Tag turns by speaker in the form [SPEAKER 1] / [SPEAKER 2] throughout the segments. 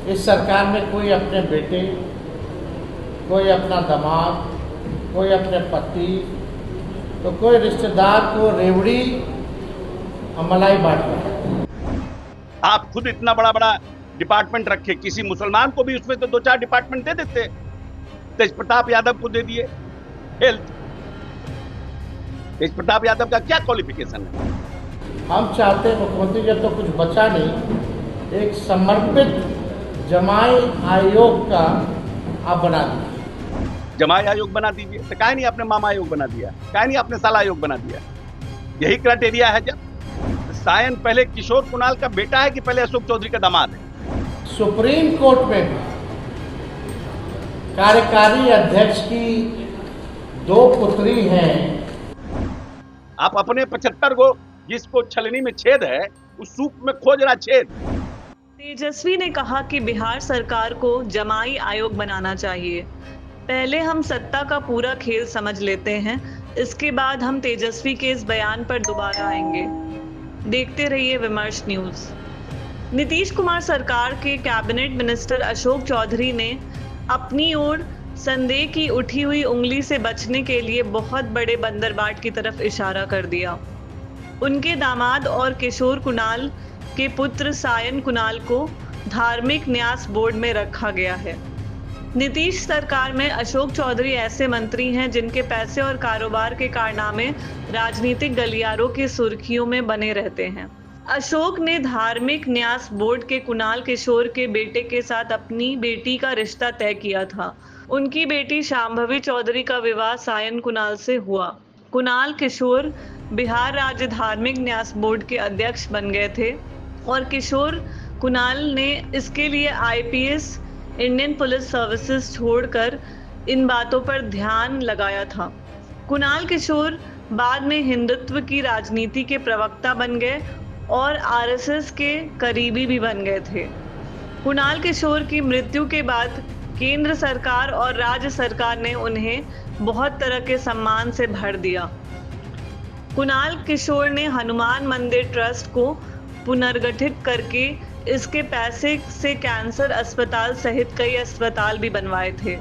[SPEAKER 1] इस सरकार में कोई अपने बेटे, कोई अपना दामाद, कोई अपने पति, तो कोई रिश्तेदार को रेवड़ी और मलाई बांट रहा है।
[SPEAKER 2] आप खुद इतना बड़ा बड़ा डिपार्टमेंट रखे, किसी मुसलमान को भी उसमें तो 2-4 डिपार्टमेंट दे देते। तेज प्रताप यादव को दे दिए हेल्थ। तेज प्रताप यादव का क्या क्वालिफिकेशन है?
[SPEAKER 1] हम चाहते हैं मुख्यमंत्री, जब तो कुछ बचा नहीं, एक समर्पित जमाई आयोग का आप बना दीजिए।
[SPEAKER 2] जमाई आयोग बना दीजिए। तो काहे नहीं आपने मामा आयोग बना दिया? काहे नहीं आपने साला आयोग बना दिया? यही क्राइटेरिया है। जब सायन पहले किशोर कुणाल का बेटा है कि पहले अशोक चौधरी का दामाद है?
[SPEAKER 1] सुप्रीम कोर्ट में कार्यकारी अध्यक्ष की 2 पुत्री हैं।
[SPEAKER 2] आप अपने 75 को जिसको छलनी में छेद है, उस सूप में खोज रहा छेद।
[SPEAKER 3] तेजस्वी ने कहा कि बिहार सरकार को जमाई आयोग बनाना चाहिए। पहले हम सत्ता का पूरा खेल समझ लेते हैं, इसके बाद हम तेजस्वी के इस बयान पर दोबारा आएंगे। देखते रहिए विमर्श न्यूज। नीतीश कुमार सरकार के कैबिनेट मिनिस्टर अशोक चौधरी ने अपनी ओर संदेह की उठी हुई उंगली से बचने के लिए बहुत बड़े बंदरबाट की तरफ इशारा कर दिया। उनके दामाद और किशोर कुणाल के पुत्र सायन कुणाल को धार्मिक न्यास बोर्ड में रखा गया है। नीतीश सरकार में अशोक चौधरी ऐसे मंत्री हैं जिनके पैसे और कारोबार के कारनामे राजनीतिक गलियारों की सुर्खियों में बने रहते हैं। अशोक ने धार्मिक न्यास बोर्ड के कुणाल किशोर के बेटे के साथ अपनी बेटी का रिश्ता तय किया था। उनकी बेटी शांभवी चौधरी का विवाह सायन कुणाल से हुआ। कुणाल किशोर बिहार राज्य धार्मिक न्यास बोर्ड के अध्यक्ष बन गए थे और किशोर कुणाल ने इसके लिए आईपीएस इंडियन पुलिस सर्विसेज छोड़कर इन बातों पर ध्यान लगाया था। कुणाल किशोर बाद में हिंदुत्व की राजनीति के प्रवक्ता बन गए और आरएसएस के करीबी भी बन गए थे। कुणाल किशोर की मृत्यु के बाद केंद्र सरकार और राज्य सरकार ने उन्हें बहुत तरह के सम्मान से भर दिया। कुणाल किशोर ने हनुमान मंदिर ट्रस्ट को पुनर्गठित करके इसके पैसे से कैंसर अस्पताल सहित कई अस्पताल भी बनवाए थे।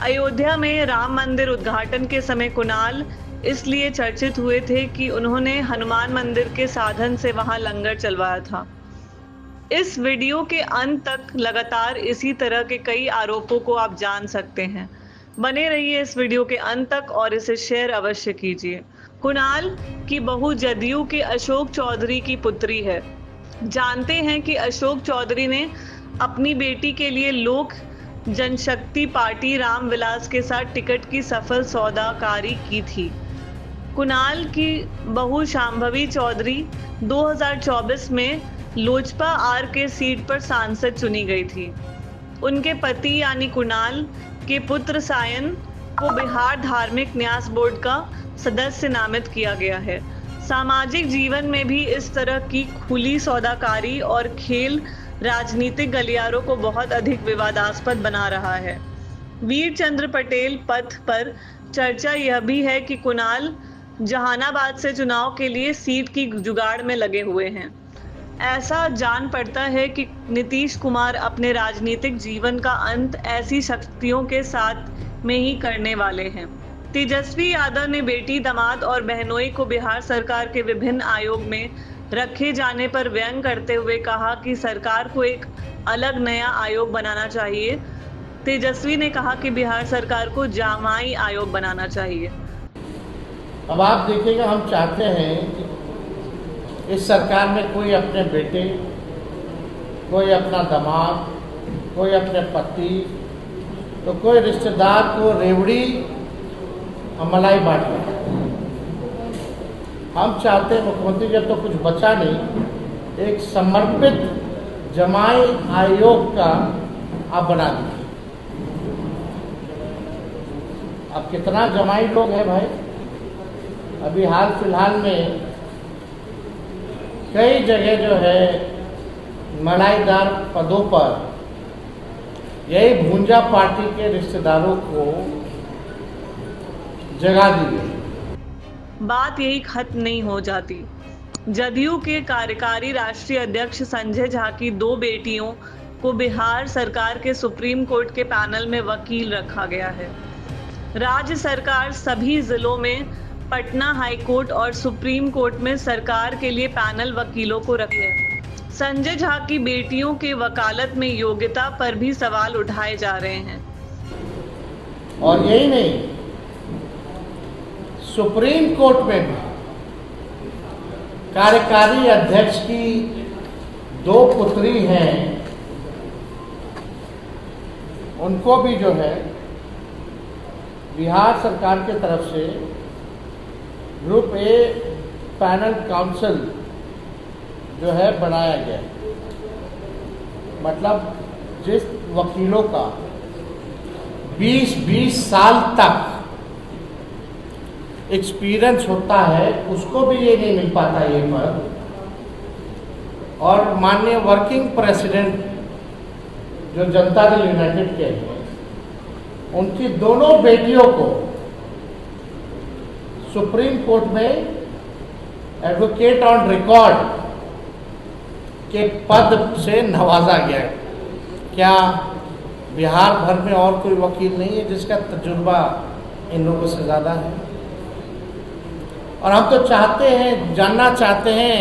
[SPEAKER 3] अयोध्या में राम मंदिर उद्घाटन के समय कुणाल इसलिए चर्चित हुए थे कि उन्होंने हनुमान मंदिर के साधन से वहां लंगर चलवाया था। इस वीडियो के अंत तक लगातार इसी तरह के कई आरोपों को आप जान सकते हैं। बने रहिए इस वीडियो के अंत तक और इसे शेयर अवश्य कीजिए। कुणाल की बहू जदयू के अशोक चौधरी की पुत्री है। जानते हैं कि अशोक चौधरी ने अपनी बेटी के लिए लोक जनशक्ति पार्टी रामविलास के साथ टिकट की सफल सौदाकारी की थी। कुणाल की बहू शांभवी चौधरी 2024 में लोजपा आर के सीट पर सांसद चुनी गई थी। उनके पति यानी कुणाल के पुत्र सायन को बिहार धार्मिक न्यास बोर्ड का सदस्य नामित किया गया है। सामाजिक जीवन में भी इस तरह की खुली सौदाकारी और खेल राजनीतिक गलियारों को बहुत अधिक विवादास्पद बना रहा है। वीर चंद्र पटेल पथ पर चर्चा यह भी है कि कुणाल जहानाबाद से चुनाव के लिए सीट की जुगाड़ में लगे हुए हैं। ऐसा जान पड़ता है कि नीतीश कुमार अपने राजनीतिक जीवन का अंत ऐसी शक्तियों के साथ में ही करने वाले हैं। तेजस्वी यादव ने बेटी, दामाद और बहनोई को बिहार सरकार के विभिन्न आयोग में रखे जाने पर व्यंग करते हुए कहा कि सरकार को एक अलग नया आयोग बनाना चाहिए। तेजस्वी ने कहा कि बिहार सरकार को जमाई आयोग बनाना चाहिए।
[SPEAKER 1] अब आप देखिएगा, हम चाहते हैं कि इस सरकार में कोई अपने बेटे, कोई अपना दामाद, कोई अपने पति, तो कोई रिश्तेदार को रेवड़ी और मलाई बांट रहा है। हम चाहते हैं मुख्यमंत्री, जब तो कुछ बचा नहीं, एक समर्पित जमाई आयोग का आप बना दीजिए। अब कितना जमाई लोग हैं भाई? अभी हाल फिलहाल में कई जगह जो है मलाईदार पदों पर यही भूंजा पार्टी के रिश्तेदारों को जगह दी गई।
[SPEAKER 3] बात यही खत्म नहीं हो जाती। जदयू के कार्यकारी राष्ट्रीय अध्यक्ष संजय झा की 2 बेटियों को बिहार सरकार के सुप्रीम कोर्ट के पैनल में वकील रखा गया है। राज्य सरकार सभी जिलों में पटना हाई कोर्ट और सुप्रीम कोर्ट में सरकार के लिए पैनल वकीलों को रखे है। संजय झा की बेटियों के वकालत में योग्यता पर भी सवाल उठाए जा रहे हैं।
[SPEAKER 1] और यही नहीं, सुप्रीम कोर्ट में भी कार्यकारी अध्यक्ष की 2 पुत्री हैं, उनको भी जो है बिहार सरकार की तरफ से ग्रुप ए पैनल काउंसिल जो है बनाया गया। मतलब जिस वकीलों का 20-20 साल तक एक्सपीरियंस होता है, उसको भी ये नहीं मिल पाता ये पद। और माननीय वर्किंग प्रेसिडेंट जो जनता दल यूनाइटेड के हैं, उनकी दोनों बेटियों को सुप्रीम कोर्ट में एडवोकेट ऑन रिकॉर्ड के पद से नवाजा गया है। क्या बिहार भर में और कोई वकील नहीं है जिसका तजुर्बा इन लोगों से ज़्यादा है? और हम तो चाहते हैं, जानना चाहते हैं,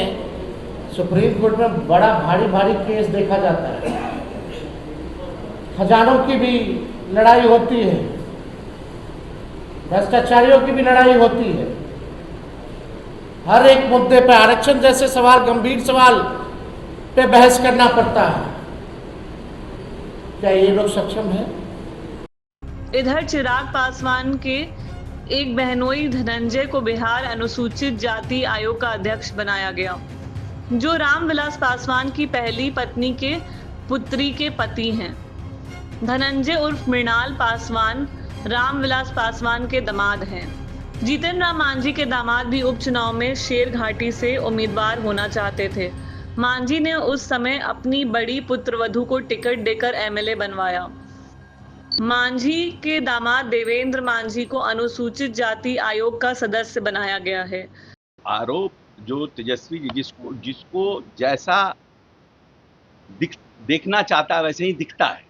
[SPEAKER 1] सुप्रीम कोर्ट में बड़ा भारी भारी केस देखा जाता है, खजानों की भी लड़ाई होती है, भ्रष्टाचारियों की भी लड़ाई होती है। हर एक मुद्दे पे आरक्षण जैसे सवाल, गंभीर सवाल पे बहस करना पड़ता है। क्या ये लोग सक्षम हैं?
[SPEAKER 3] इधर चिराग पासवान के एक बहनोई धनंजय को बिहार अनुसूचित जाति आयोग का अध्यक्ष बनाया गया, जो रामविलास पासवान की पहली पत्नी के पुत्री के पति हैं। धनंजय उर्फ मृणाल पासवान रामविलास पासवान के दामाद हैं। जीतन राम मांझी के दामाद भी उपचुनाव में शेरघाटी से उम्मीदवार होना चाहते थे। मांझी ने उस समय अपनी बड़ी पुत्रवधू को टिकट देकर एमएलए बनवाया। मांझी के दामाद देवेंद्र मांझी को अनुसूचित जाति आयोग का सदस्य बनाया गया है।
[SPEAKER 2] आरोप जो तेजस्वी जी जिसको जैसा देखना चाहता है वैसे ही दिखता है।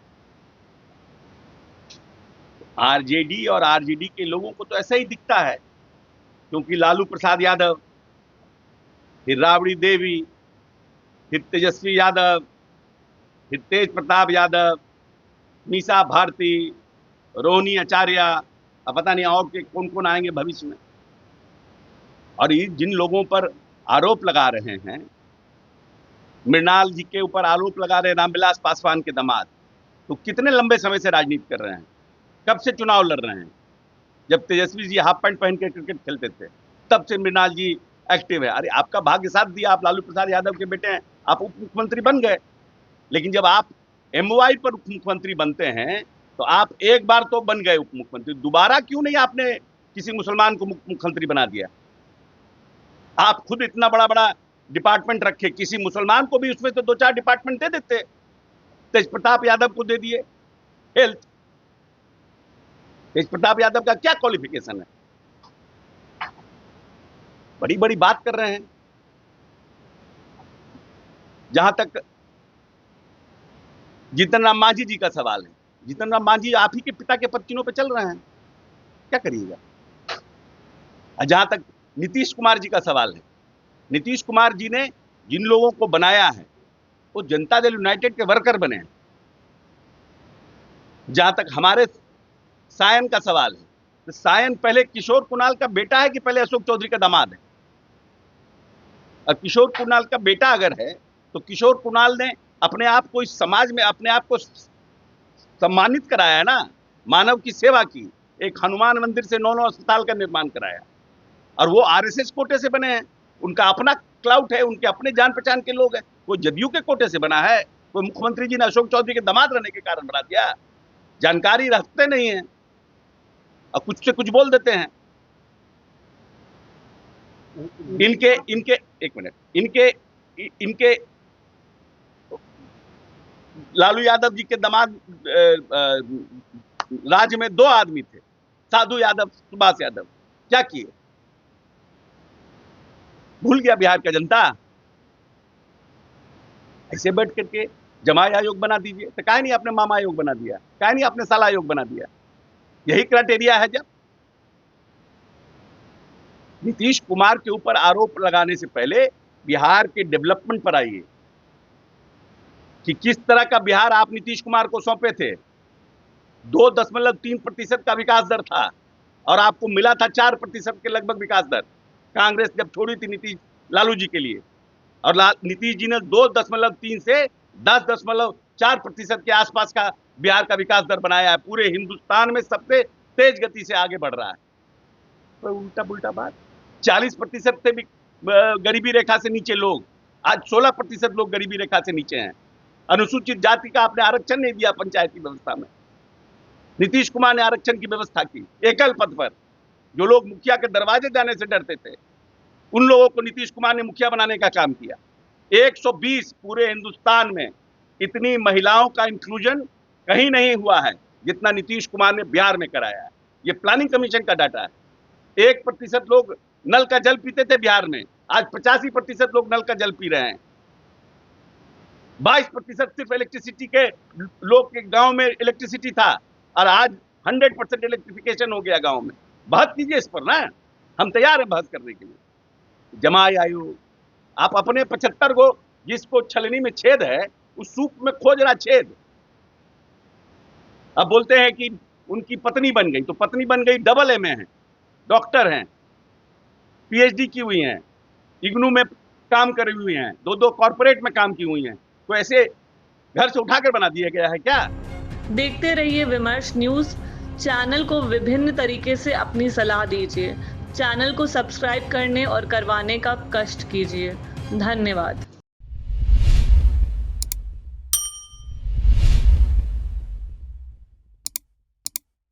[SPEAKER 2] आरजेडी और आरजेडी के लोगों को तो ऐसा ही दिखता है, क्योंकि लालू प्रसाद यादव, फिर राबड़ी देवी, फिर तेजस्वी यादव, फिर तेज प्रताप यादव, मीसा भारती, रोहिणी आचार्य, अब पता नहीं और के कौन कौन आएंगे भविष्य में। और ये जिन लोगों पर आरोप लगा रहे हैं, मृणाल जी के ऊपर आरोप लगा रहे हैं रामविलास पासवान के दामाद, तो कितने लंबे समय से राजनीति कर रहे हैं, कब से चुनाव लड़ रहे हैं। जब तेजस्वी जी हाफ पैंट पहन के क्रिकेट खेलते थे तब से मृणाल जी एक्टिव है। अरे आपका भाग्य साथ दिया, आप लालू प्रसाद यादव के बेटे हैं, आप उप मुख्यमंत्री बन गए। लेकिन जब आप एमवाई पर उप मुख्यमंत्री बनते हैं तो आप एक बार तो बन गए उप मुख्यमंत्री, दोबारा क्यों नहीं आपने किसी मुसलमान को मुख्यमंत्री बना दिया? आप खुद इतना बड़ा बड़ा डिपार्टमेंट रखे, किसी मुसलमान को भी उसमें तो 2-4 डिपार्टमेंट दे देते। तेज प्रताप यादव को दे दिए हेल्थ। तेज प्रताप यादव का क्या क्वालिफिकेशन है? बड़ी बड़ी बात कर रहे हैं। जहां तक जीतन राम मांझी जी का सवाल है, जीतन राम मांझी आप ही के पिता के पत्तियों पे चल रहे हैं, क्या करिएगा। जहां तक नीतीश कुमार जी का सवाल है, नीतीश कुमार जी ने जिन लोगों को बनाया है वो जनता दल यूनाइटेड के वर्कर बने हैं। जहां तक हमारे सायन का सवाल है, तो सायन पहले किशोर कुणाल का बेटा है कि पहले अशोक चौधरी का दामाद है? और किशोर कुणाल का बेटा अगर है तो किशोर कुणाल ने अपने आप को इस समाज में अपने आप को सम्मानित कराया है ना, मानव की सेवा की। एक हनुमान मंदिर से 9 अस्पताल का निर्माण कराया, और वो आरएसएस कोटे से बने हैं। उनका अपना क्लाउट है, उनके अपने जान पहचान के लोग हैं। वो जदयू के कोटे से बना है, कोई मुख्यमंत्री जी ने अशोक चौधरी के दामाद रहने के कारण बना दिया। जानकारी रखते नहीं है और कुछ से कुछ बोल देते हैं। इनके लालू यादव जी के दामाद राज्य में 2 आदमी थे, साधु यादव, सुभाष यादव। क्या किए? भूल गया बिहार का जनता। ऐसे बैठ करके जमाई आयोग बना दीजिए। तो काहे नहीं आपने मामा आयोग बना दिया, काहे नहीं आपने साला आयोग बना दिया? यही क्राइटेरिया है। जब नीतीश कुमार के ऊपर आरोप लगाने से पहले बिहार के डेवलपमेंट पर आइए कि किस तरह का बिहार आप नीतीश कुमार को सौंपे थे। 2.3% का विकास दर था और आपको मिला था 4% के लगभग विकास दर, कांग्रेस जब छोड़ी थी नीतीश लालू जी के लिए। और नीतीश जी ने 2.3 से 10.4% के आसपास का बिहार का विकास दर बनाया है। पूरे हिंदुस्तान में सबसे तेज गति से आगे बढ़ रहा है। तो उल्टा पुल्टा बात। 40% से भी गरीबी रेखा से नीचे लोग, आज 16% लोग गरीबी रेखा से नीचे हैं। अनुसूचित जाति का आपने आरक्षण नहीं दिया पंचायती व्यवस्था में। नीतीश कुमार ने आरक्षण की व्यवस्था की एकल पद पर। जो लोग मुखिया के दरवाजे जाने से डरते थे, उन लोगों को नीतीश कुमार ने मुखिया बनाने का काम किया। 120 पूरे हिंदुस्तान में इतनी महिलाओं का इंक्लूजन कहीं नहीं हुआ है जितना नीतीश कुमार ने बिहार में कराया है। ये प्लानिंग कमीशन का डाटा है। 1% लोग नल का जल पीते थे बिहार में, आज 85% लोग नल का जल पी रहे हैं। 22% सिर्फ इलेक्ट्रिसिटी के लोग के गांव में इलेक्ट्रिसिटी था और आज 100% इलेक्ट्रिफिकेशन हो गया गांव में। बहस कीजिए इस पर ना, हम तैयार हैं बहस करने के लिए। जमाई आयोग, आप अपने 75 को जिसको छलनी में छेद है उस सूप में खोज रहा छेद। अब बोलते हैं कि उनकी पत्नी बन गई, तो पत्नी बन गई डबल एमए है, डॉक्टर हैं, पीएचडी की हुई हैं, इग्नू में काम करी हुई हैं, 2 कॉर्पोरेट में काम की हुई हैं। तो ऐसे घर से उठाकर बना दिया गया है क्या?
[SPEAKER 3] देखते रहिए विमर्श न्यूज। चैनल को विभिन्न तरीके से अपनी सलाह दीजिए। चैनल को सब्सक्राइब करने और करवाने का कष्ट कीजिए। धन्यवाद।